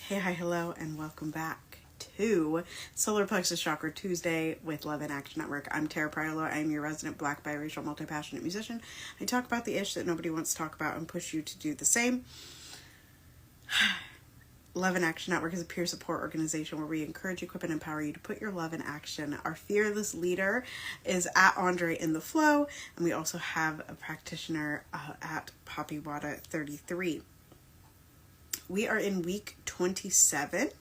Hey, hi, hello, and welcome back to Solar Plexus Chakra Tuesday with Love in Action Network. I'm Priolo. I am your resident Black biracial multi-passionate musician. I talk about the ish that nobody wants to talk about and push you to do the same. Love in Action Network is a peer support organization where we encourage, equip, and empower you to put your love in action. Our fearless leader is at Andre in the Flow, and we also have a practitioner at Poppywada33. We are in week 27,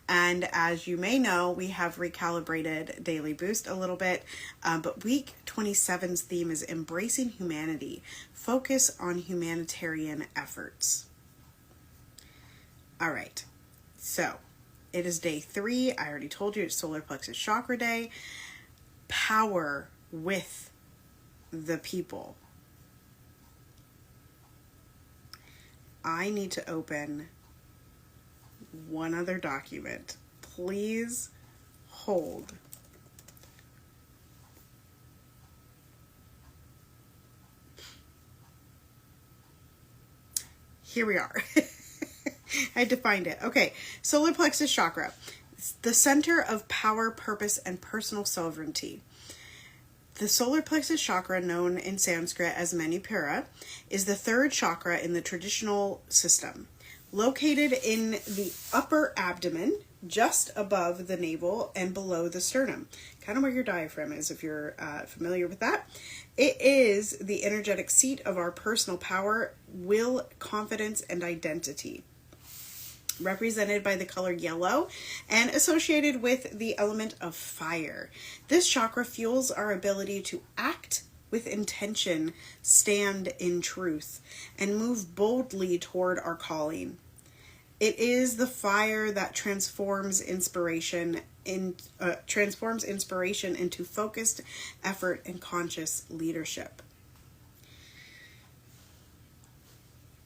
and as you may know, we have recalibrated Daily Boost a little bit, but week 27's theme is Embracing Humanity. Focus on humanitarian efforts. All right, so it is day 3. I already told you it's Solar Plexus Chakra Day. Power with the people. I need to open one other document. Please hold. Here we are. I had to find it. Okay, Solar Plexus Chakra. It's the center of power, purpose, and personal sovereignty. The solar plexus chakra, known in Sanskrit as Manipura, is the third chakra in the traditional system. Located in the upper abdomen, just above the navel and below the sternum. Kind of where your diaphragm is, if you're familiar with that. It is the energetic seat of our personal power, will, confidence, and identity. Represented by the color yellow and associated with the element of fire. This chakra fuels our ability to act with intention, stand in truth, and move boldly toward our calling. It is the fire that transforms inspiration into focused effort and conscious leadership.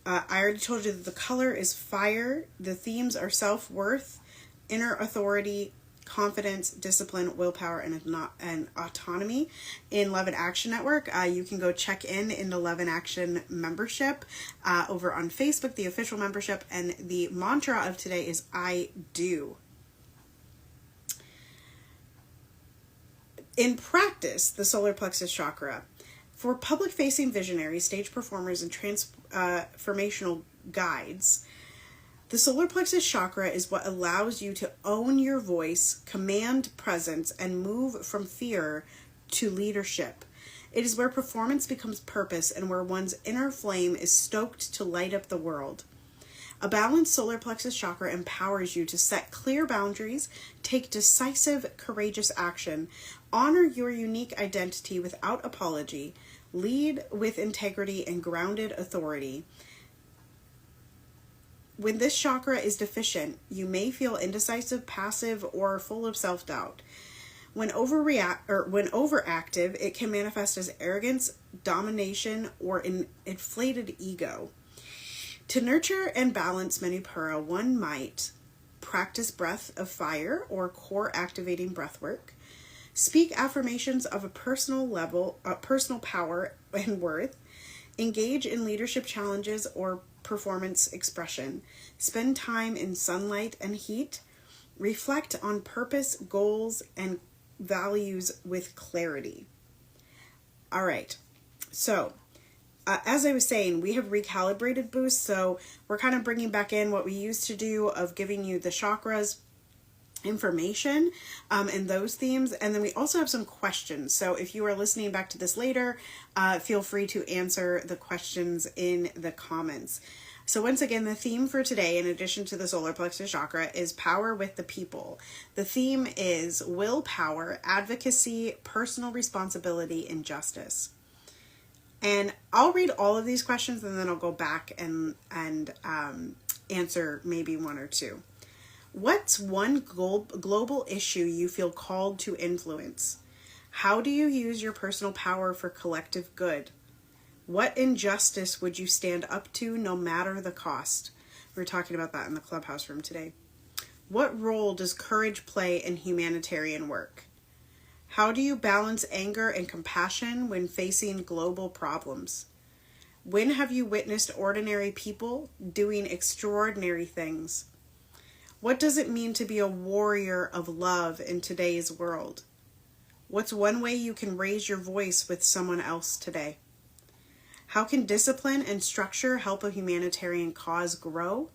I already told you that the color is fire. The themes are self-worth, inner authority, confidence, discipline, willpower, and autonomy in Love in Action Network. You can go check in the Love in Action membership over on Facebook, the official membership, and the mantra of today is I do. In practice, the solar plexus chakra, for public-facing visionaries, stage performers, and transformational guides, the solar plexus chakra is what allows you to own your voice, command presence, and move from fear to leadership. It is where performance becomes purpose and where one's inner flame is stoked to light up the world. A balanced solar plexus chakra empowers you to set clear boundaries, take decisive, courageous action, honor your unique identity without apology, lead with integrity and grounded authority. When this chakra is deficient, you may feel indecisive, passive, or full of self-doubt. When overactive, it can manifest as arrogance, domination, or an inflated ego. To nurture and balance Manipura, one might practice breath of fire or core activating breath work, speak affirmations of a personal power and worth, engage in leadership challenges or performance expression, spend time in sunlight and heat, reflect on purpose, goals, and values with clarity. All right, so as I was saying, we have recalibrated Boost, so we're kind of bringing back in what we used to do of giving you the chakras information and those themes, and then we also have some questions. So if you are listening back to this later, feel free to answer the questions in the comments. So once again, the theme for today, in addition to the solar plexus chakra, is power with the people. The theme is willpower, advocacy, personal responsibility, and justice. And I'll read all of these questions and then I'll go back and answer maybe one or two. What's one global issue you feel called to influence? How do you use your personal power for collective good? What injustice would you stand up to no matter the cost? We were talking about that in the clubhouse room today. What role does courage play in humanitarian work? How do you balance anger and compassion when facing global problems? When have you witnessed ordinary people doing extraordinary things? What does it mean to be a warrior of love in today's world? What's one way you can raise your voice with someone else today? How can discipline and structure help a humanitarian cause grow?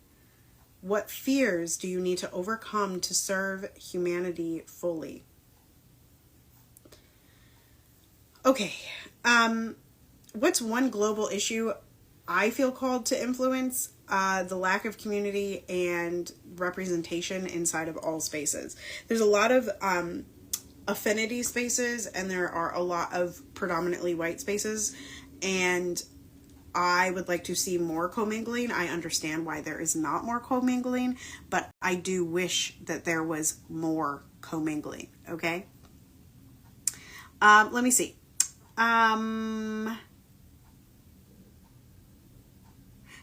What fears do you need to overcome to serve humanity fully? Okay, what's one global issue I feel called to influence? The lack of community and representation inside of all spaces. There's a lot of affinity spaces, and there are a lot of predominantly white spaces, and I would like to see more commingling. I understand why there is not more commingling, but I do wish that there was more commingling, okay? Let me see.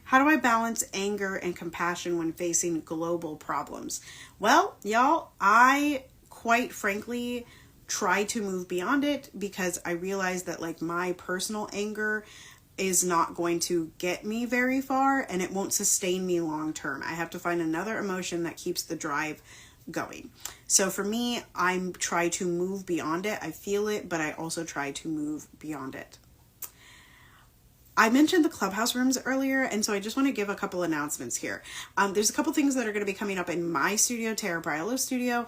How do I balance anger and compassion when facing global problems? Well, y'all, I quite frankly try to move beyond it, because I realize that like my personal anger is not going to get me very far, and it won't sustain me long term. I have to find another emotion that keeps the drive going. So for me, I'm try to move beyond it. I feel it, but I also try to move beyond it. I mentioned the clubhouse rooms earlier, and so I just want to give a couple announcements here. There's a couple things that are going to be coming up in my studio, Tara Priolo Studio,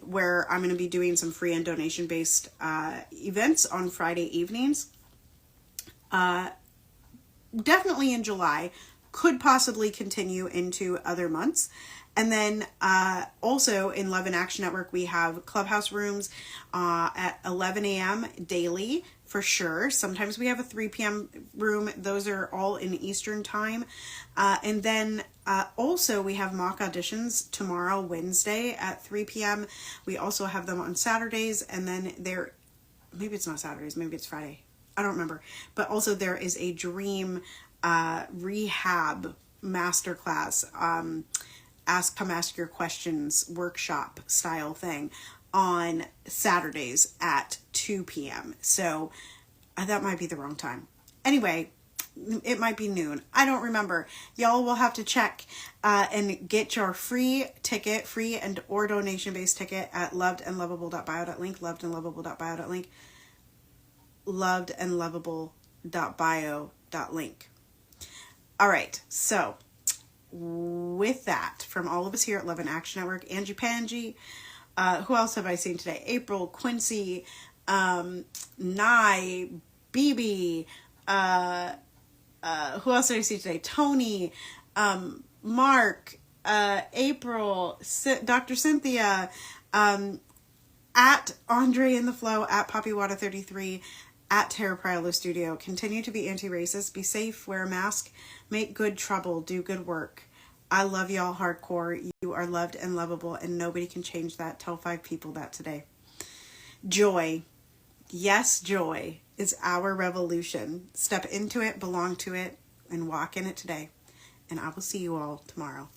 where I'm going to be doing some free and donation-based events on Friday evenings. Definitely in July, could possibly continue into other months. And then also in Love and Action Network, we have clubhouse rooms at 11 a.m. daily for sure. Sometimes we have a 3 p.m. room. Those are all in Eastern time. And then also we have mock auditions tomorrow, Wednesday at 3 p.m. We also have them on Saturdays. And then maybe it's not Saturdays, maybe it's Friday. I don't remember. But also there is a dream rehab masterclass, come ask your questions workshop style thing on Saturdays at 2 p.m. So that might be the wrong time. Anyway, it might be noon. I don't remember. Y'all will have to check and get your free ticket, free and or donation-based ticket at lovedandlovable.bio.link, lovedandlovable.bio.link, lovedandlovable.bio.link. All right, so with that, from all of us here at Love and Action Network, Angie Pangie, who else have I seen today? April, Quincy, Nye, BB, who else did I see today? Tony, Mark, April, Dr. Cynthia, at Andre in the Flow, at PoppyWada33, at Tara Priolo Studio. Continue to be anti-racist, be safe, wear a mask, make good trouble, do good work. I love y'all hardcore. You are loved and lovable, and nobody can change that. Tell 5 people that today. Joy. Yes, joy is our revolution. Step into it, belong to it, and walk in it today. And I will see you all tomorrow.